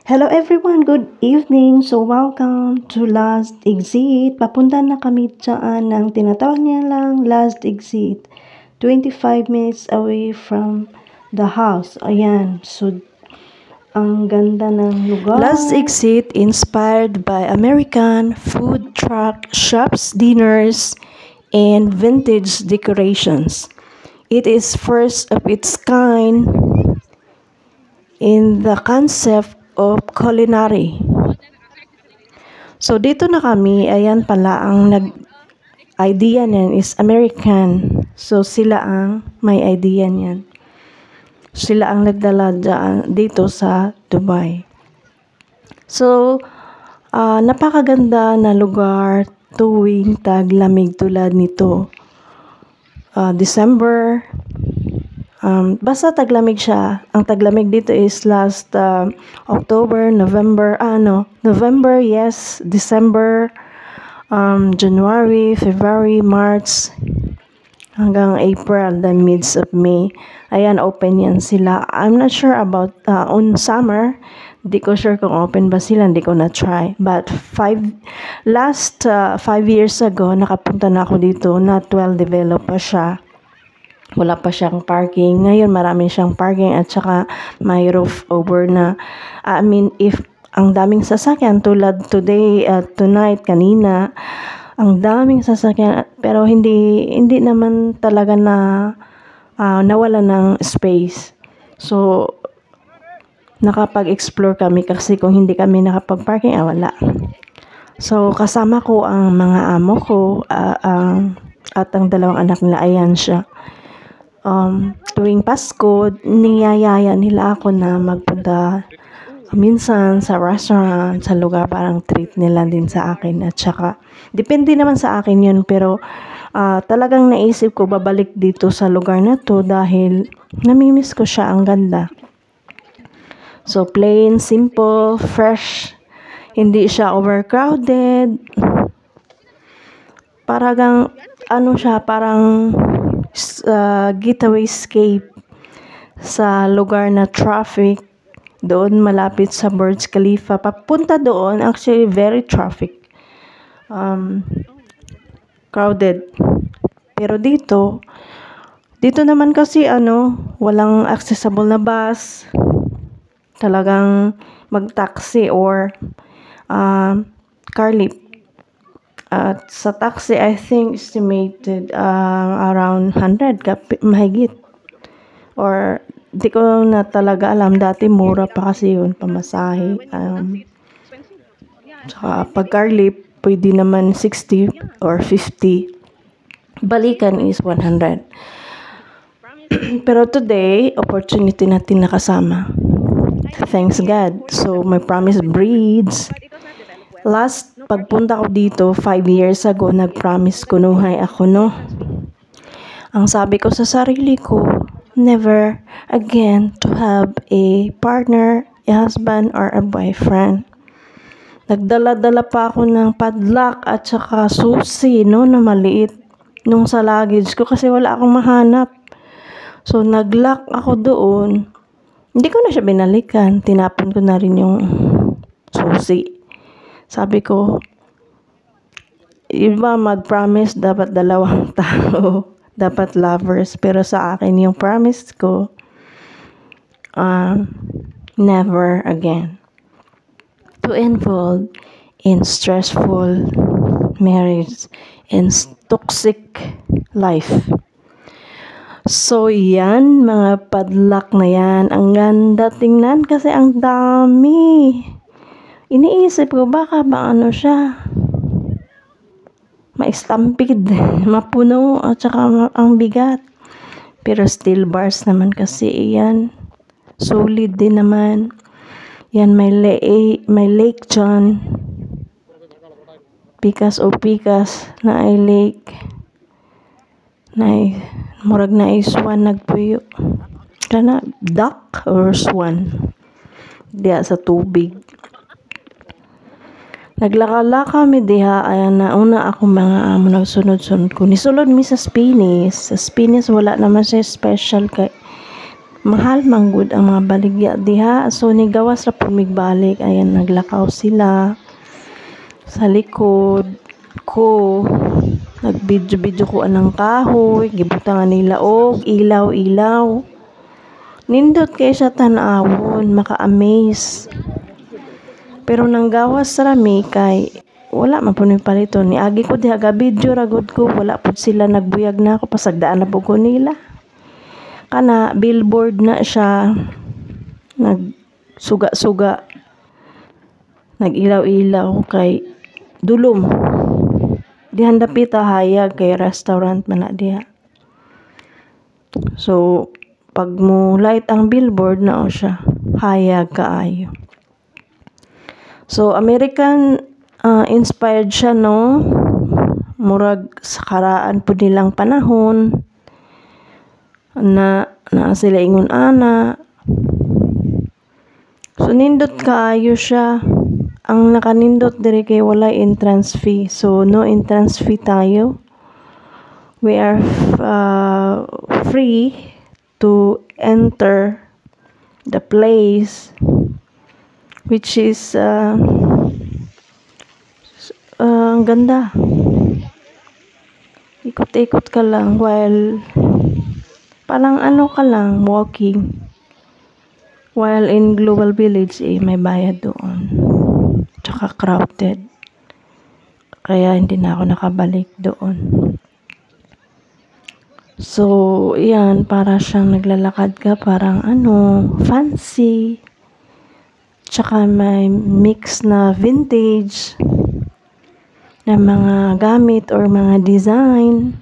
Hello everyone, good evening. So welcome to Last Exit. Papunta na kami dyan ng tinatawag niya lang Last Exit. 25 minutes away from the house. Ayan, so ang ganda ng lugar. Last Exit inspired by American food truck shops, dinners, and vintage decorations. It is first of its kind in the concept of culinary. So, dito na kami, ayan pala, ang nag-idea niyan is American. So, sila ang may idea niyan. Sila ang nagdala dito sa Dubai. So, napakaganda na lugar tuwing taglamig tulad nito. December, basta taglamig siya. Ang taglamig dito is last October, November, November, yes, December, January, February, March, hanggang April, the midst of May. Ayan, open yan sila. I'm not sure about on summer. Hindi ko sure kung open ba sila. Hindi ko na-try. But last 5 years ago, nakapunta na ako dito. Not well developed pa siya. Wala pa siyang parking. Ngayon, marami siyang parking at saka may roof over na. If ang daming sasakyan, tulad today at tonight, kanina, ang daming sasakyan, pero hindi naman talaga na nawala ng space. So, nakapag-explore kami kasi kung hindi kami nakapag-parking, wala. So, kasama ko ang mga amo ko at ang dalawang anak nila, ayan siya. Tuwing Pasko, niyayaya nila ako na magpunta minsan sa restaurant, sa lugar, parang treat nila din sa akin. At saka, depende naman sa akin yun, pero talagang naisip ko babalik dito sa lugar na to dahil namimiss ko siya, ang ganda. So, plain, simple, fresh, hindi siya overcrowded. Parang, parang getaway escape sa lugar na traffic. Doon malapit sa Burj Khalifa. Papunta doon, actually very traffic. Crowded. Pero dito naman kasi walang accessible na bus. Talagang mag-taxi or car lift. At sa taxi, I think estimated around 100 mahigit. Or di ko na talaga alam. Dati mura pa kasi yun, pamasahe. Saka pag car lift, pwede naman 60 or 50. Balikan is 100. Pero today, opportunity natin nakasama. Thanks God. So, my promise breeds. Last pagpunta ko dito, 5 years ago, nag-promise kunuhay ako, no? Ang sabi ko sa sarili ko, never again to have a partner, a husband, or a boyfriend. Nagdala-dala pa ako ng padlock at saka susi, no, na maliit nung sa luggage ko kasi wala akong mahanap. So, nag-lock ako doon. Hindi ko na siya binalikan. Tinapon ko na rin yung susi. Sabi ko, iba mag-promise dapat dalawang tao. Dapat lovers. Pero sa akin, yung promise ko, never again to involve in stressful marriage and toxic life. So, yan, mga padlock na yan. Ang ganda tingnan kasi ang dami. Iniisip ko, baka ba siya? Ma-stampede, mapuno, at saka ang bigat. Pero steel bars naman kasi yan. Solid din naman. Yan, may lake dyan. Pikas na ay lake. Murag na ay swan nagpuyo. Kana, duck or swan. Diya sa tubig. Naglaka-laka mi diha, ayan na una ako mga amo nagsunod-sunod ko. Nisulod mi sa Spinis. Sa Spinis wala naman siya special kay Mahal manggod ang mga baligya diha. So nigawas ra pud migbalik. Ayan, naglakaw sila sa likod ko. Nagbidyo-bidyo ko anang kahoy, gibutangan nila og ilaw-ilaw. Nindot kay siya tan-awon, maka-amaze. Pero nang gawas ra mi kay wala man pud mi paliton. Niagi ko diha ga video ra gud ko, wala pud sila nagbuyag na ako, pasagdaan na pud ko nila. Kana billboard na siya, nagsuga-suga, nag-ilaw-ilaw kay dulom. Dihan dapit hayag kay restaurant man na diha. So pag mo light ang billboard na siya, hayag kaayo. So American inspired siya, no? Murag sa karaan po nilang panahon na sila ingon ana. So nindot kaayo siya. Ang nakanindot diri kay wala entrance fee. So no entrance fee tayo. We are free to enter the place, which is ang ganda. Ikot-ikot ka lang while parang ano ka lang, walking. While in Global Village, may bayad doon. Tsaka crowded. Kaya hindi na ako nakabalik doon. So, yan, para siyang naglalakad ka, parang fancy. Tsaka may mix na vintage na mga gamit or mga design.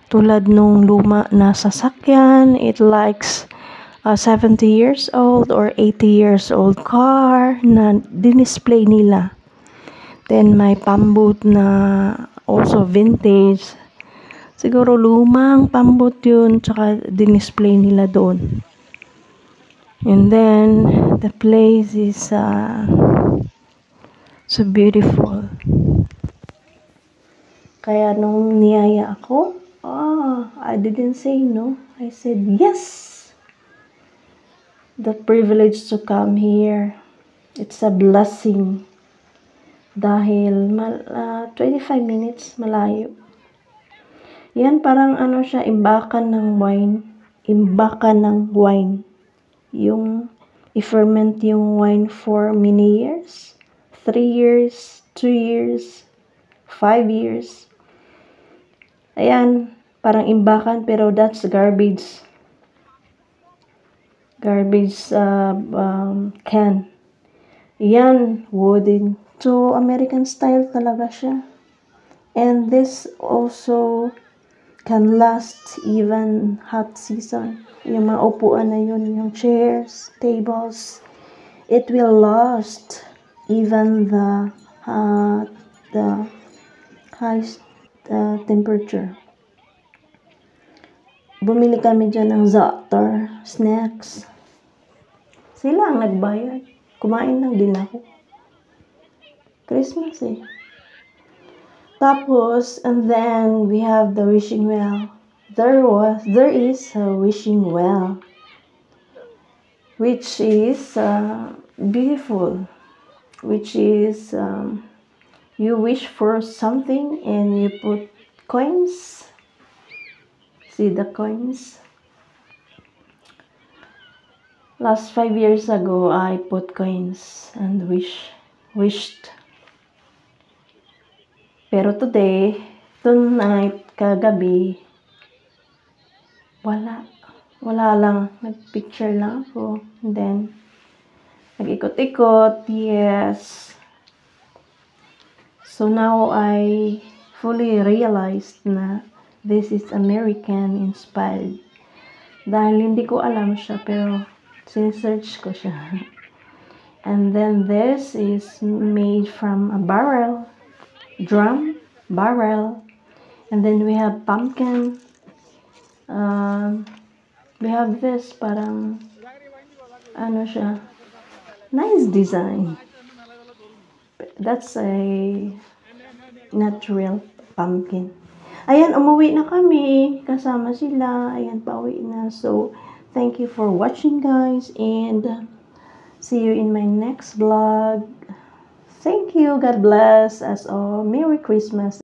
Tulad nung luma na sasakyan, it likes 70 years old or 80 years old car na dinisplay nila. Then may pambut na also vintage. Siguro lumang pambut yun, tsaka dinisplay nila doon. And then the place is so beautiful. Kaya nung niyaya ako, I didn't say no. I said yes. The privilege to come here. It's a blessing. Dahil 25 minutes malayo. Yan parang siya, imbakan ng wine. Imbakan ng wine. Yung i-ferment yung wine for many years. 3 years, 2 years, 5 years. Ayan, parang imbakan pero that's garbage. Garbage can. Yan, wooden. So, American style talaga siya. And this also can last even hot season. Yung mga upuan na yun, yung chairs, tables, it will last even the highest temperature. Bumili kami dyan ng za'atar, snacks. Sila ang nagbayad. Kumain lang din ako. Christmas eh. Tapos, and then we have the wishing well. There is a wishing well, which is beautiful, which is you wish for something and you put coins. See the coins? Last 5 years ago, I put coins and wished. Pero tonight, kagabi, wala lang. Nag-picture lang ako. And then, nag-ikot-ikot. Yes. So now, I fully realized na this is American inspired. Dahil hindi ko alam siya, pero sinesearch ko siya. And then, this is made from a drum barrel, and then we have pumpkin. We have this parang siya, nice design. That's a natural pumpkin. Ayan, umuwi na kami kasama sila. Ayan, pauwi na. So Thank you for watching, guys, and see you in my next vlog. Thank you. God bless us all. Merry Christmas.